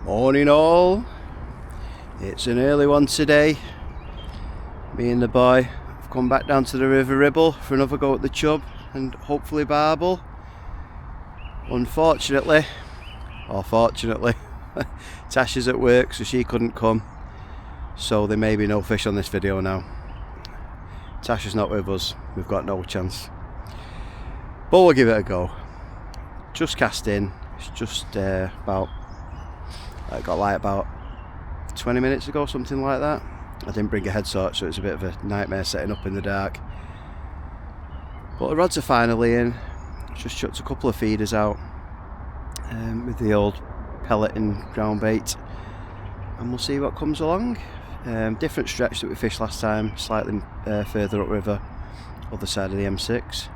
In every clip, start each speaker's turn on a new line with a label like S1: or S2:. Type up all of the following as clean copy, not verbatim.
S1: Morning all, it's an early one today. Me and the boy have come back down to the River Ribble for another go at the chub and hopefully barbel. Unfortunately, or fortunately, Tasha's at work so she couldn't come, so there may be no fish on this video now. Tasha's not with us, we've got no chance, but we'll give it a go. Just cast in, it's just I got light about 20 minutes ago, something like that. I didn't bring a head torch, so it's a bit of a nightmare setting up in the dark. But the rods are finally in. Just chucked a couple of feeders out with the old pellet and ground bait, and we'll see what comes along. Different stretch that we fished last time, slightly further upriver, other side of the M6.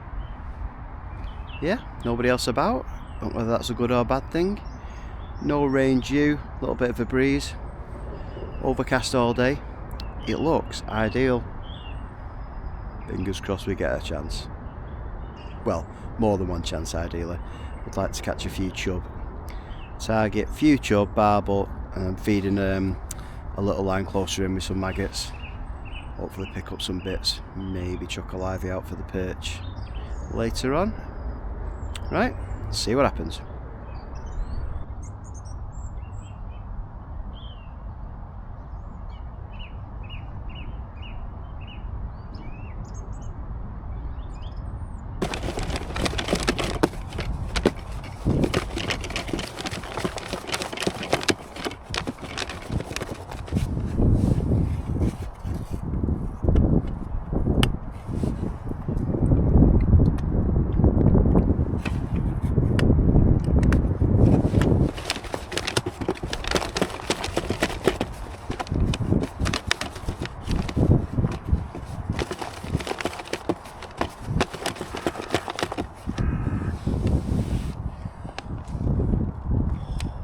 S1: Yeah, nobody else about. Don't know whether that's a good or bad thing. No rain due, a little bit of a breeze, overcast all day. It looks ideal. Fingers crossed we get a chance. Well, more than one chance ideally. I'd like to catch a few chub. Target few chub, barbel, and I'm feeding a little line closer in with some maggots. Hopefully pick up some bits, maybe chuck a livey out for the perch later on. Right, let's see what happens.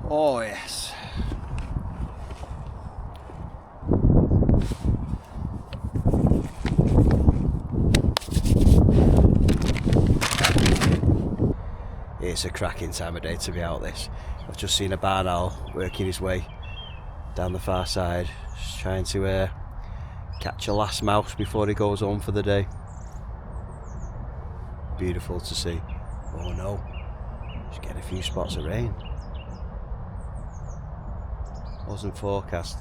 S1: Oh yes. It's a cracking time of day to be out this. I've just seen a barn owl working his way down the far side, just trying to catch a last mouse before he goes home for the day. Beautiful to see. Oh no, just getting a few spots of rain. Wasn't forecast.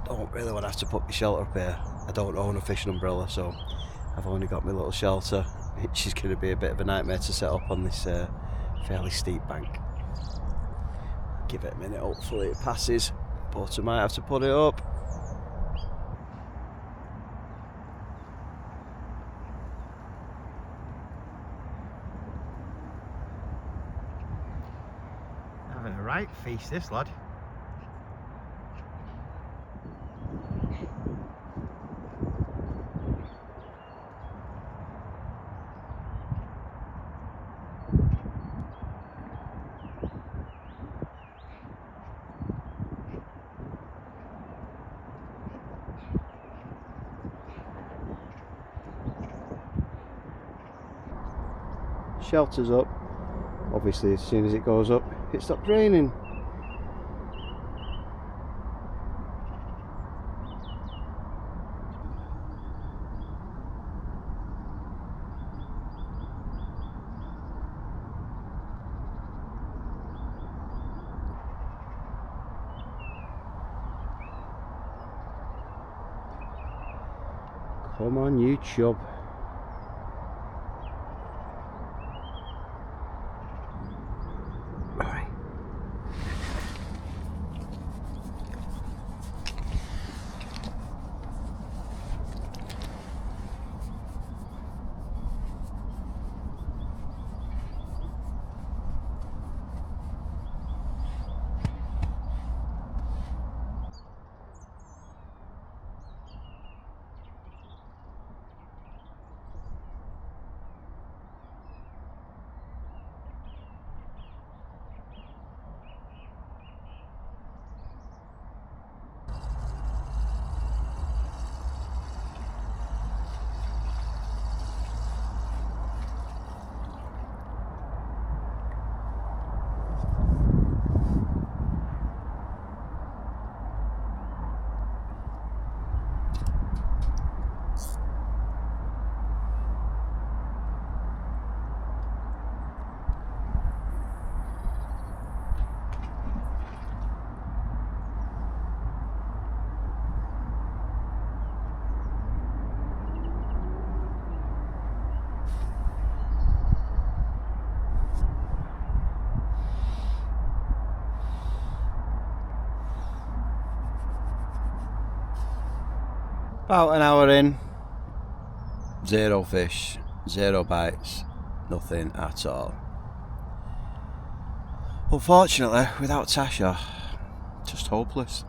S1: Don't really want to have to put my shelter up here. I don't own a fishing umbrella, so I've only got my little shelter, which is going to be a bit of a nightmare to set up on this fairly steep bank. Give it a minute, hopefully it passes, but I might have to put it up.
S2: Having a right feast, this lad.
S1: Shelter's up. Obviously as soon as it goes up it stops raining. Come on you chub. About an hour in, 0 fish, 0 bites, nothing at all. Unfortunately, without Tasha, just hopeless.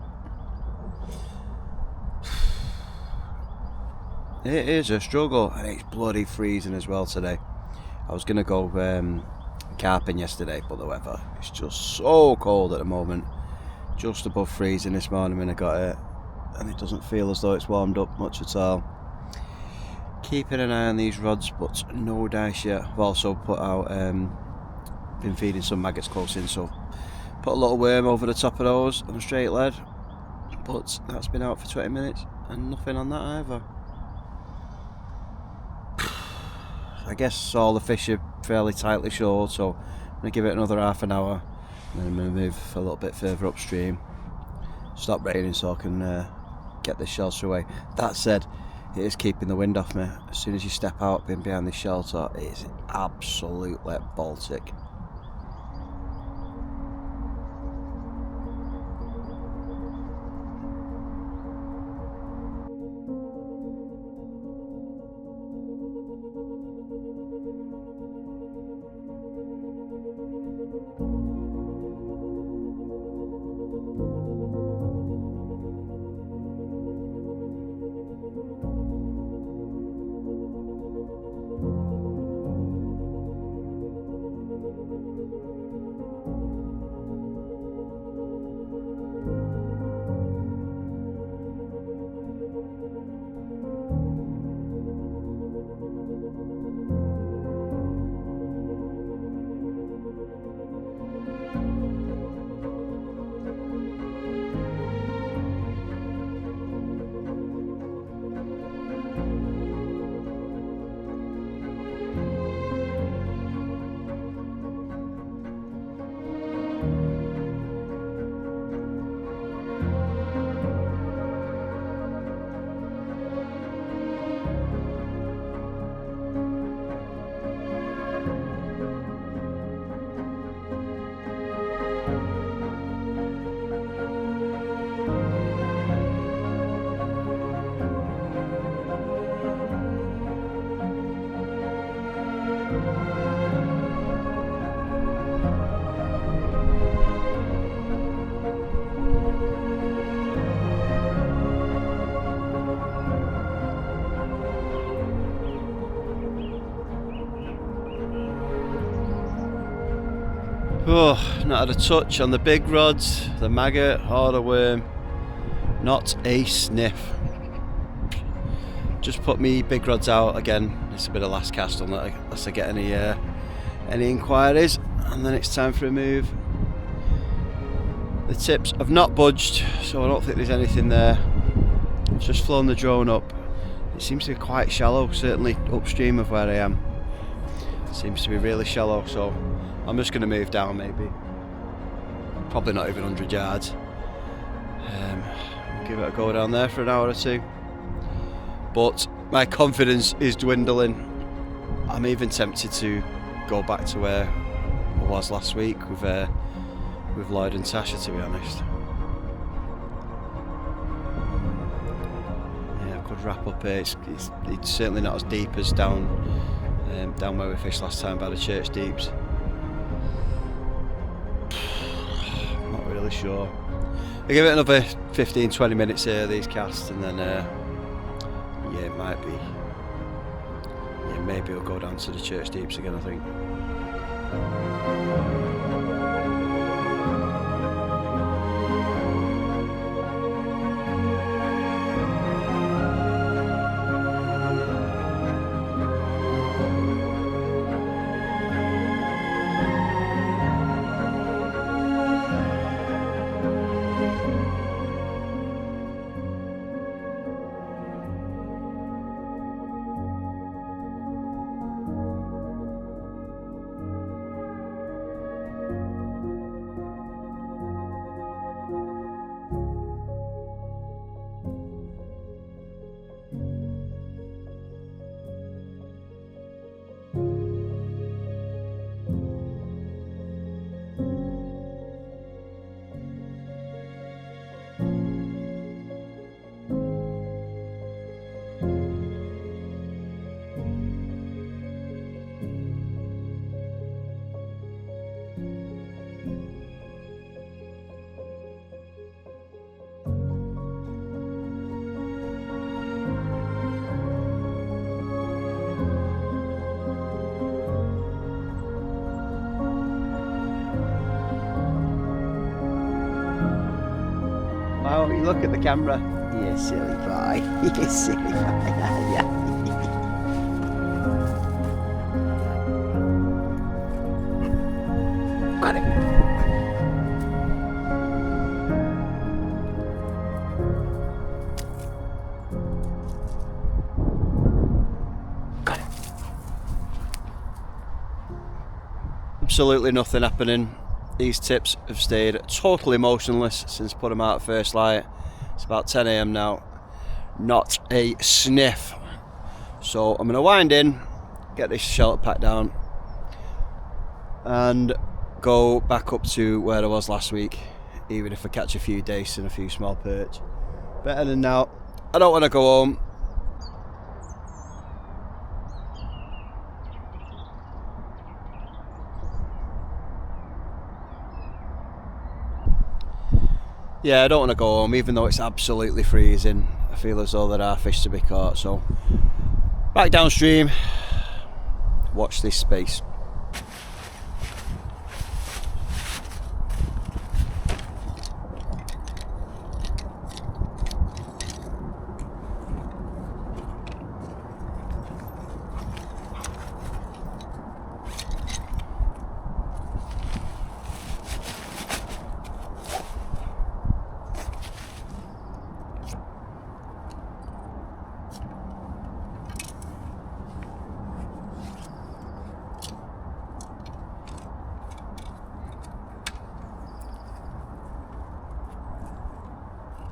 S1: It is a struggle, and it's bloody freezing as well today. I was going to go carping yesterday, but the weather is just so cold at the moment. Just above freezing this morning when I got it, and it doesn't feel as though it's warmed up much at all. Keeping an eye on these rods, but no dice yet. I've also put out, been feeding some maggots close in, so put a little worm over the top of those on a straight lead, but that's been out for 20 minutes and nothing on that either. I guess all the fish are fairly tightly shored, so I'm going to give it another half an hour and then I'm going to move a little bit further upstream, stop raining so I can get this shelter away. That said, it is keeping the wind off me. As soon as you step out in behind this shelter, it is absolutely Baltic. Oh, not had a touch on the big rods, the maggot or the worm. Not a sniff. Just put me big rods out again. It's a bit of last cast unless I get any inquiries, and then it's time for a move. The tips have not budged, so I don't think there's anything there. I've just flown the drone up. It seems to be quite shallow, certainly upstream of where I am. It seems to be really shallow, so I'm just going to move down maybe. Probably not even 100 yards. Give it a go down there for an hour or two. But my confidence is dwindling. I'm even tempted to go back to where I was last week with Lloyd and Tasha, to be honest. Yeah, I could wrap up here. It's certainly not as deep as down where we fished last time by the church deeps. Not really sure. I'll give it another 15-20 minutes here, these casts, and then yeah, it might be. Yeah, maybe we'll go down to the church deeps again, I think. Look at the camera. You silly boy. You silly boy. Yeah. Got it. Got it. Absolutely nothing happening. These tips have stayed totally motionless since put them out at first light. It's about 10 AM now. Not a sniff. So I'm going to wind in, get this shelter pack down, and go back up to where I was last week, even if I catch a few dace and a few small perch. Better than now. I don't want to go home. Yeah, I don't want to go home, even though it's absolutely freezing. I feel as though there are fish to be caught, so back downstream, watch this space.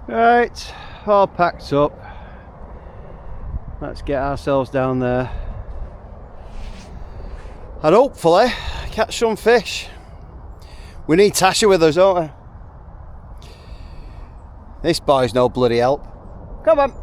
S1: Right, all packed up. Let's get ourselves down there and hopefully catch some fish. We need Tasha with us, don't we? This boy's no bloody help. Come on.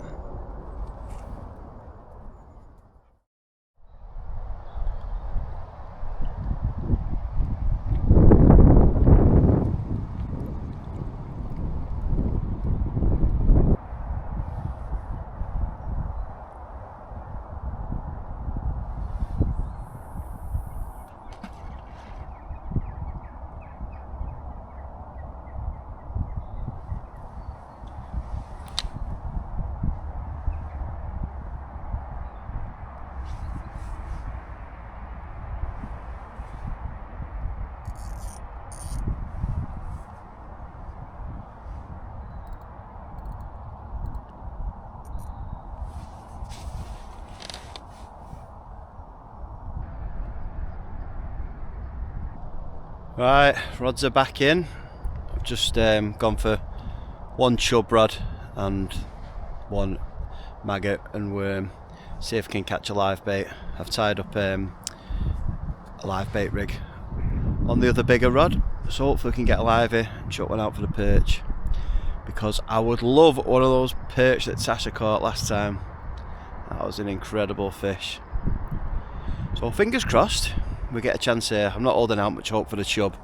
S1: Right, rods are back in. I've just gone for one chub rod and one maggot and worm. See if I can catch a live bait. I've tied up a live bait rig on the other bigger rod, so hopefully we can get a livey and chuck one out for the perch, because I would love one of those perch that Tasha caught last time. That was an incredible fish. So fingers crossed we get a chance here. I'm not holding out much hope for the chub.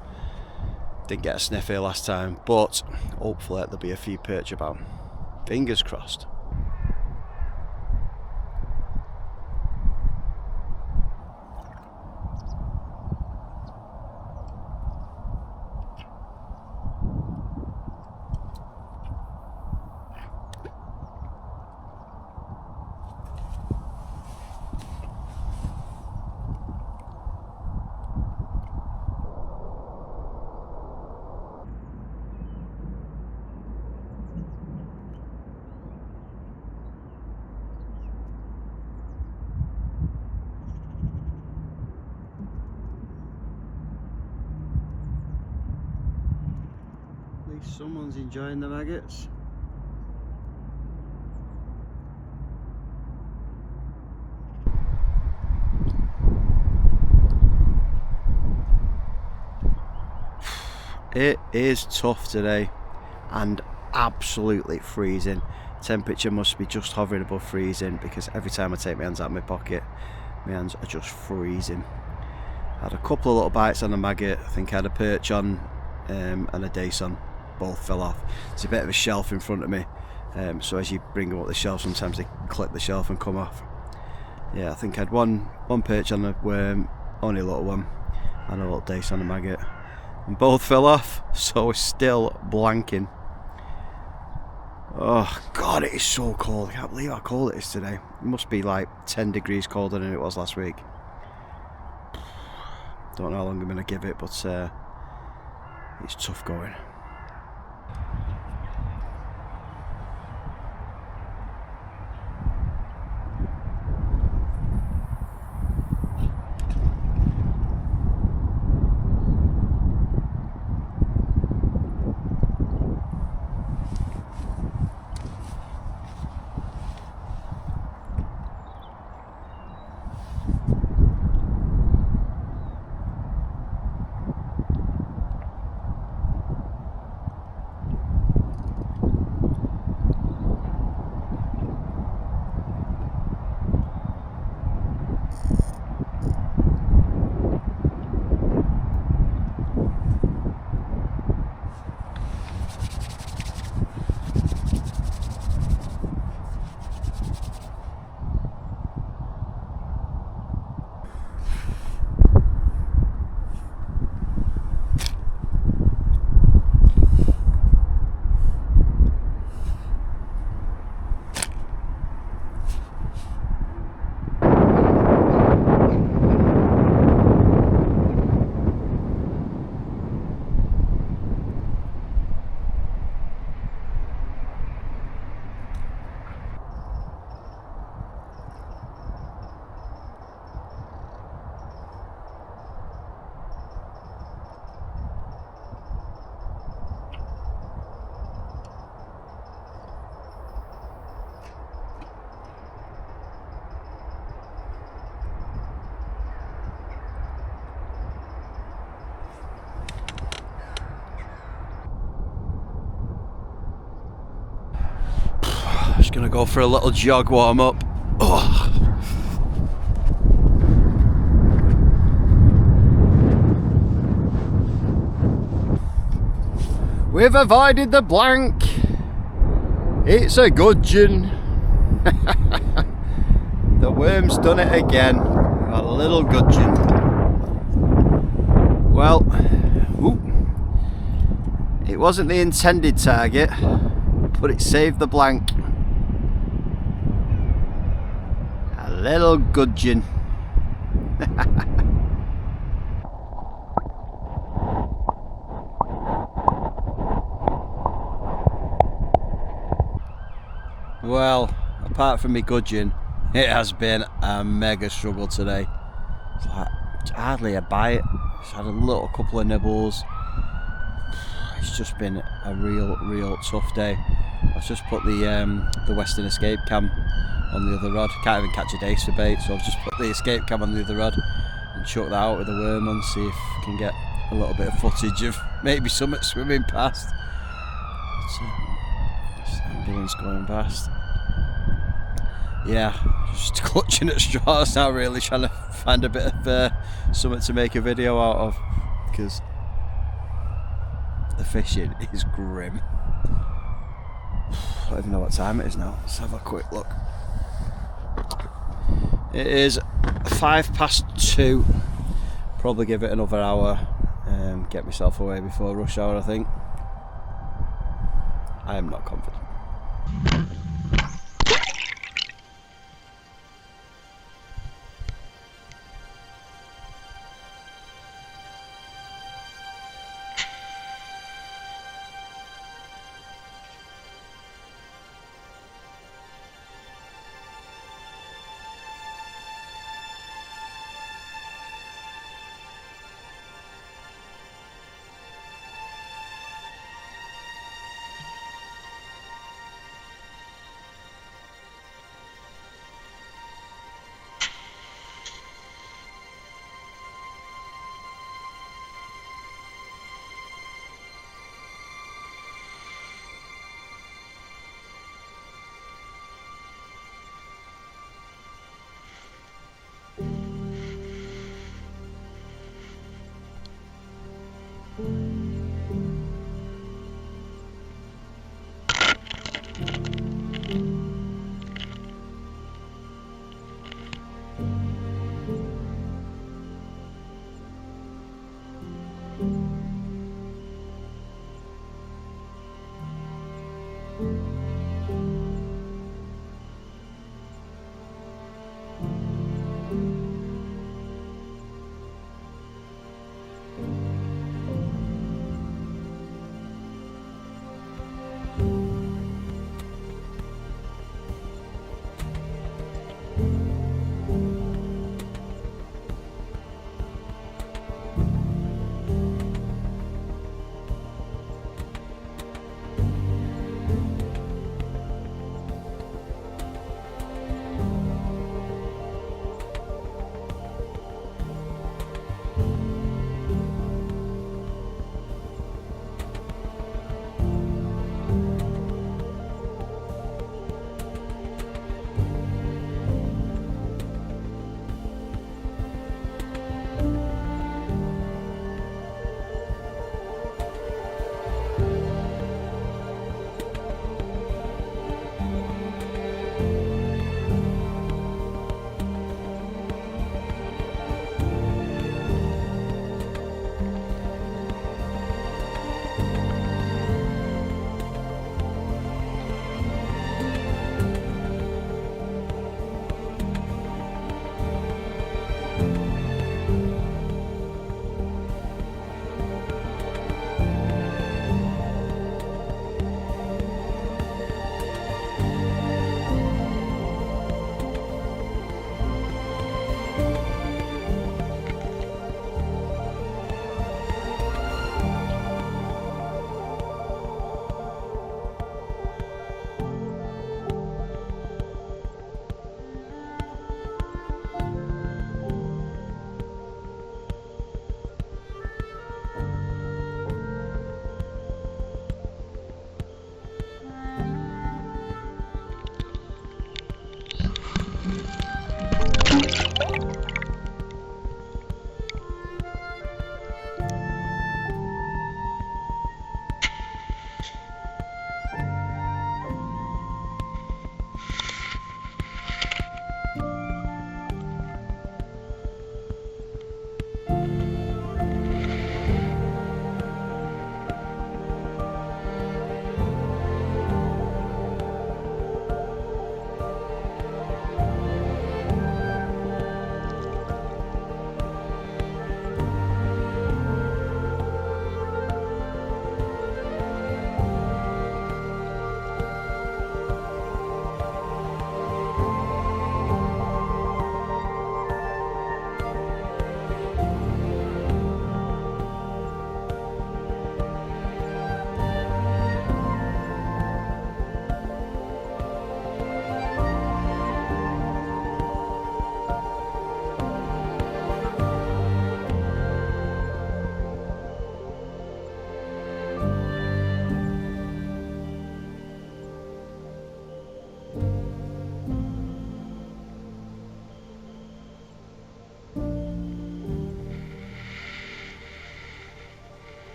S1: Didn't get a sniff here last time, but hopefully there'll be a few perch about. Fingers crossed. Someone's enjoying the maggots. It is tough today and absolutely freezing. Temperature must be just hovering above freezing, because every time I take my hands out of my pocket, my hands are just freezing. I had a couple of little bites on a maggot. I think I had a perch on and a dace on. Both fell off. There's a bit of a shelf in front of me, so as you bring them up the shelf, sometimes they clip the shelf and come off. Yeah, I think I had one perch on a worm, only a little one, and a little dace on a maggot, and both fell off, so we're still blanking. Oh God, it is so cold. I can't believe how cold it is today. It must be like 10 degrees colder than it was last week. Don't know how long I'm going to give it, but it's tough going. Just gonna go for a little jog warm up. Oh. We've avoided the blank. It's a gudgeon. The worm's done it again. A little gudgeon. Well, it wasn't the intended target, but it saved the blank. A little gudgeon. Well, apart from me gudgeon, it has been a mega struggle today. It's like hardly a bite. It's had a couple of nibbles. It's just been a real tough day. I've just put the Westin Escape Cam on the other rod. Can't even catch a dace for bait, so I've just put the Escape Cam on the other rod and chuck that out with a worm on, see if I can get a little bit of footage of maybe something swimming past. This ambulance going past. Yeah, just clutching at straws now, really trying to find a bit of something to make a video out of, because the fishing is grim. I don't even know what time it is now. Let's have a quick look. It is 2:05. Probably give it another hour and get myself away before rush hour, I think. I am not confident.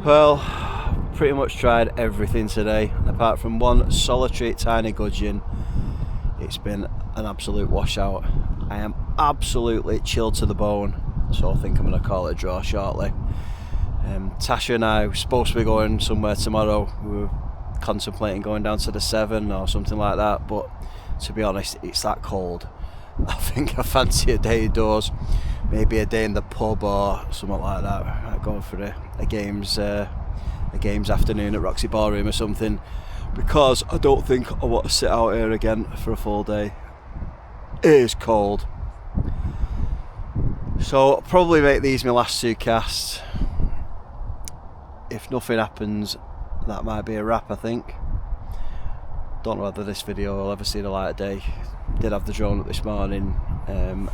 S1: Well, pretty much tried everything today, apart from one solitary tiny gudgeon. It's been an absolute washout. I am absolutely chilled to the bone, so I think I'm going to call it a draw shortly. Tasha and I were supposed to be going somewhere tomorrow. We were contemplating going down to the Severn or something like that, but to be honest, it's that cold. I think I fancy a day indoors, maybe a day in the pub or something like that. I go for a games afternoon at Roxy Ballroom or something, because I don't think I want to sit out here again for a full day. It is cold. So I'll probably make these my last two casts. If nothing happens, that might be a wrap, I think. Don't know whether this video will ever see the light of day. Did have the drone up this morning, and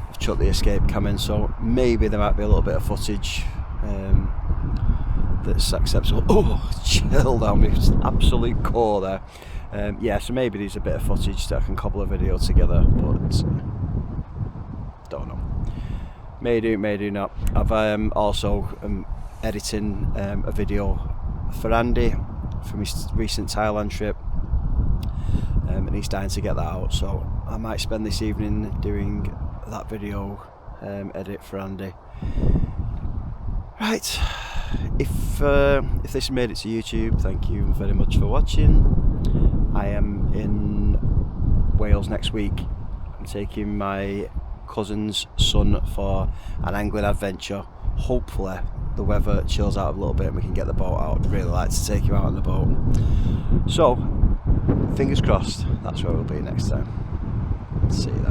S1: I've chucked the escape cam in, so maybe there might be a little bit of footage that's acceptable. Oh, chill down me absolute core there. Yeah, so maybe there's a bit of footage that I can cobble a video together, but don't know. May do not. I've also editing a video for Andy from his recent Thailand trip, and he's dying to get that out, so I might spend this evening doing that video edit for Andy. Right, if this made it to YouTube, thank you very much for watching. I am in Wales next week. I'm taking my cousin's son for an angling adventure. Hopefully the weather chills out a little bit and we can get the boat out. I'd really like to take him out on the boat. So, fingers crossed, that's where we'll be next time. See you.